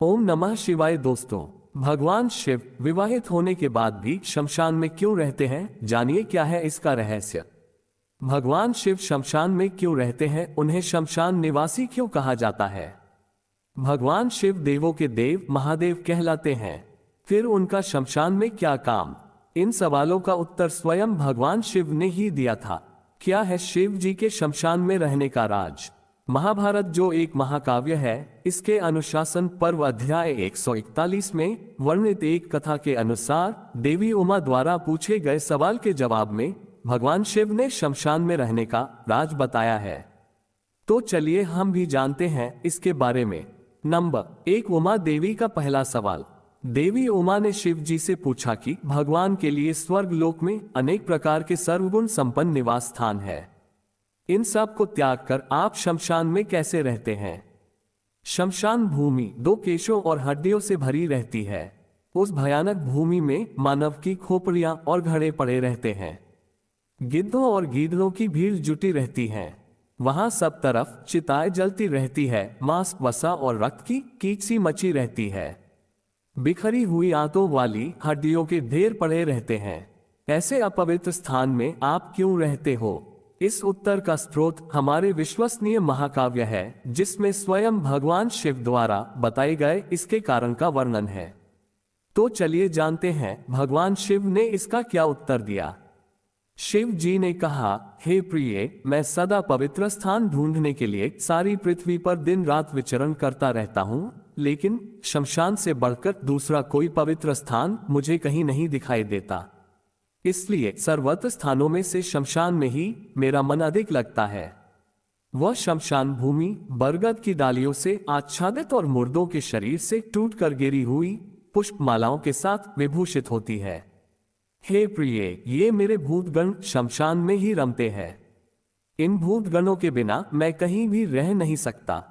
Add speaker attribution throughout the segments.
Speaker 1: ओम नमः शिवाय। दोस्तों, भगवान शिव विवाहित होने के बाद भी शमशान में क्यों रहते हैं, जानिए क्या है इसका रहस्य। भगवान शिव शमशान में क्यों रहते हैं, उन्हें शमशान निवासी क्यों कहा जाता है। भगवान शिव देवों के देव महादेव कहलाते हैं, फिर उनका शमशान में क्या काम। इन सवालों का उत्तर स्वयं भगवान शिव ने ही दिया था। क्या है शिव जी के शमशान में रहने का राज। महाभारत जो एक महाकाव्य है, इसके अनुशासन पर्व अध्याय 141 में वर्णित एक कथा के अनुसार देवी उमा द्वारा पूछे गए सवाल के जवाब में भगवान शिव ने शमशान में रहने का राज बताया है। तो चलिए हम भी जानते हैं इसके बारे में। नंबर 1, उमा देवी का पहला सवाल। देवी उमा ने शिव जी से पूछा कि भगवान के लिए स्वर्ग लोक में अनेक प्रकार के सर्वगुण संपन्न निवास स्थान है, इन सब को त्याग कर आप शमशान में कैसे रहते हैं। शमशान भूमि 2 केशों और हड्डियों से भरी रहती है। उस भयानक भूमि में मानव की खोपड़ियां और घड़े पड़े रहते हैं। गिद्धों और गीदड़ों की भीड़ जुटी रहती है। वहां सब तरफ चिताएं जलती रहती है। मांस, वसा और रक्त की कीचसी मची रहती है। बिखरी हुई आंतों वाली हड्डियों के ढेर पड़े रहते हैं। ऐसे अपवित्र स्थान में आप क्यों रहते हो। इस उत्तर का स्रोत हमारे विश्वसनीय महाकाव्य है, जिसमें स्वयं भगवान शिव द्वारा बताए गए इसके कारण का वर्णन है। तो चलिए जानते हैं भगवान शिव ने इसका क्या उत्तर दिया। शिव जी ने कहा, हे प्रिय, मैं सदा पवित्र स्थान ढूंढने के लिए सारी पृथ्वी पर दिन रात विचरण करता रहता हूँ, लेकिन शमशान से बढ़कर दूसरा कोई पवित्र स्थान मुझे कहीं नहीं दिखाई देता। इसलिए सर्वत्र स्थानों में से शमशान में ही मेरा मन अधिक लगता है। वह शमशान भूमि बरगद की डालियों से आच्छादित और मुर्दों के शरीर से टूटकर गिरी हुई पुष्पमालाओं के साथ विभूषित होती है। हे प्रिय, ये मेरे भूतगण शमशान में ही रमते हैं। इन भूतगणों के बिना मैं कहीं भी रह नहीं सकता।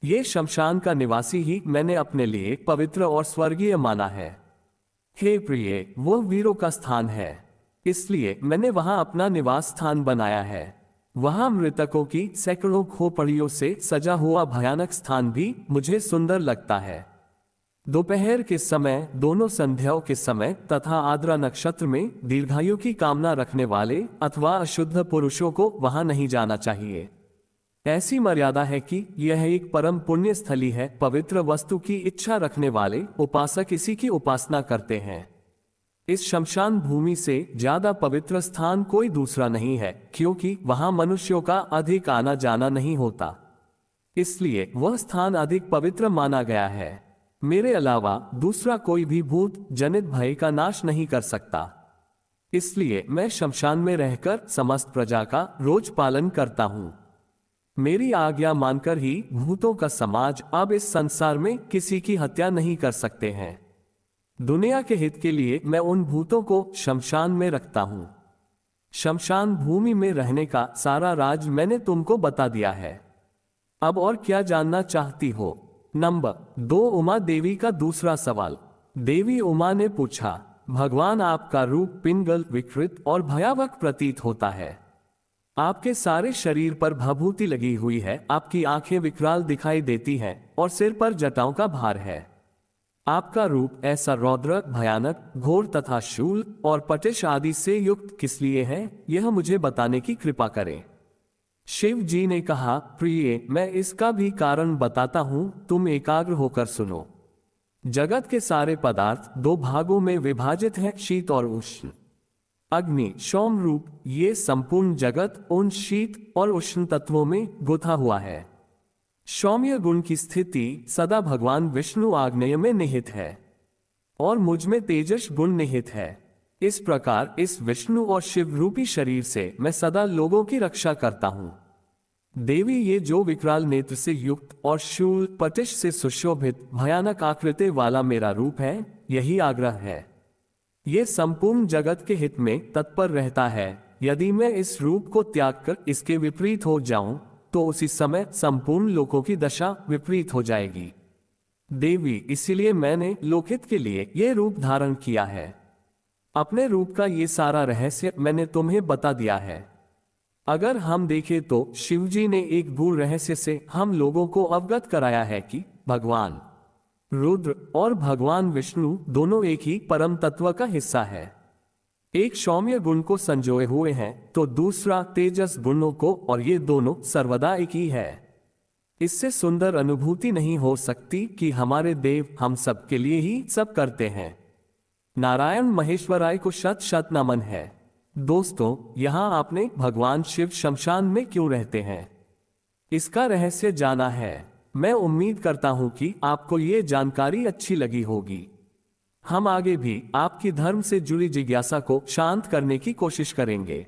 Speaker 1: ये शमशान का निवासी ही मैंने अपने लिए पवित्र और स्वर्गीय माना है। हे प्रिय, वो वीरों का स्थान है, इसलिए मैंने वहां अपना निवास स्थान बनाया है। वहां मृतकों की सैकड़ों खोपड़ियों से सजा हुआ भयानक स्थान भी मुझे सुंदर लगता है। दोपहर के समय, दोनों संध्याओं के समय तथा आद्रा नक्षत्र में दीर्घायु की कामना रखने वाले अथवा अशुद्ध पुरुषों को वहां नहीं जाना चाहिए। ऐसी मर्यादा है कि यह एक परम पुण्य स्थली है। पवित्र वस्तु की इच्छा रखने वाले उपासक इसी की उपासना करते हैं। इस शमशान भूमि से ज्यादा पवित्र स्थान कोई दूसरा नहीं है, क्योंकि वहां मनुष्यों का अधिक आना जाना नहीं होता, इसलिए वह स्थान अधिक पवित्र माना गया है। मेरे अलावा दूसरा कोई भी भूत जनित भय का नाश नहीं कर सकता, इसलिए मैं शमशान में रहकर समस्त प्रजा का रोज पालन करता हूं। मेरी आज्ञा मानकर ही भूतों का समाज अब इस संसार में किसी की हत्या नहीं कर सकते हैं। दुनिया के हित के लिए मैं उन भूतों को शमशान में रखता हूं। शमशान भूमि में रहने का सारा राज मैंने तुमको बता दिया है। अब और क्या जानना चाहती हो। नंबर 2, उमा देवी का दूसरा सवाल। देवी उमा ने पूछा, भगवान आपका रूप पिंगल, विकृत और भयावह प्रतीत होता है। आपके सारे शरीर पर भभूति लगी हुई है। आपकी आंखें विकराल दिखाई देती हैं और सिर पर जटाओं का भार है। आपका रूप ऐसा रौद्र, भयानक, घोर तथा शूल और पटिश आदि से युक्त किस लिए है, यह मुझे बताने की कृपा करें। शिव जी ने कहा, प्रिय, मैं इसका भी कारण बताता हूं, तुम एकाग्र होकर सुनो। जगत के सारे पदार्थ 2 भागों में विभाजित हैं, शीत और उष्ण। अग्नि, सौम रूप ये संपूर्ण जगत उन शीत और उष्ण तत्वों में गुथा हुआ है। सौम्य गुण की स्थिति सदा भगवान विष्णु आग्नेय में निहित है और मुझ में तेजस गुण निहित है। इस प्रकार इस विष्णु और शिव रूपी शरीर से मैं सदा लोगों की रक्षा करता हूं। देवी, ये जो विकराल नेत्र से युक्त और शूल पटिश से सुशोभित भयानक आकृति वाला मेरा रूप है, यही आग्रह है। ये संपूर्ण जगत के हित में तत्पर रहता है। यदि मैं इस रूप को त्याग कर इसके विपरीत हो जाऊं, तो उसी समय संपूर्ण लोकों की दशा विपरीत हो जाएगी। देवी, इसीलिए मैंने लोकहित के लिए यह रूप धारण किया है। अपने रूप का ये सारा रहस्य मैंने तुम्हें बता दिया है। अगर हम देखें तो शिवजी ने एक गूढ़ रहस्य से हम लोगों को अवगत कराया है कि भगवान रुद्र और भगवान विष्णु दोनों एक ही परम तत्व का हिस्सा है। एक सौम्य गुण को संजोए हुए हैं तो दूसरा तेजस गुणों को, और ये दोनों सर्वदा एक ही है। इससे सुंदर अनुभूति नहीं हो सकती कि हमारे देव हम सब के लिए ही सब करते हैं। नारायण महेश्वराय को शत शत नमन है। दोस्तों, यहाँ आपने भगवान शिव शमशान में क्यों रहते हैं, इसका रहस्य जाना है। मैं उम्मीद करता हूं कि आपको ये जानकारी अच्छी लगी होगी। हम आगे भी आपकी धर्म से जुड़ी जिज्ञासा को शांत करने की कोशिश करेंगे।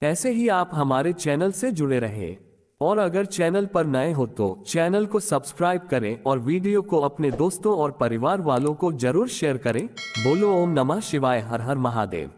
Speaker 1: ऐसे ही आप हमारे चैनल से जुड़े रहे, और अगर चैनल पर नए हो तो चैनल को सब्सक्राइब करें और वीडियो को अपने दोस्तों और परिवार वालों को जरूर शेयर करें। बोलो ओम नमः शिवाय, हर हर महादेव।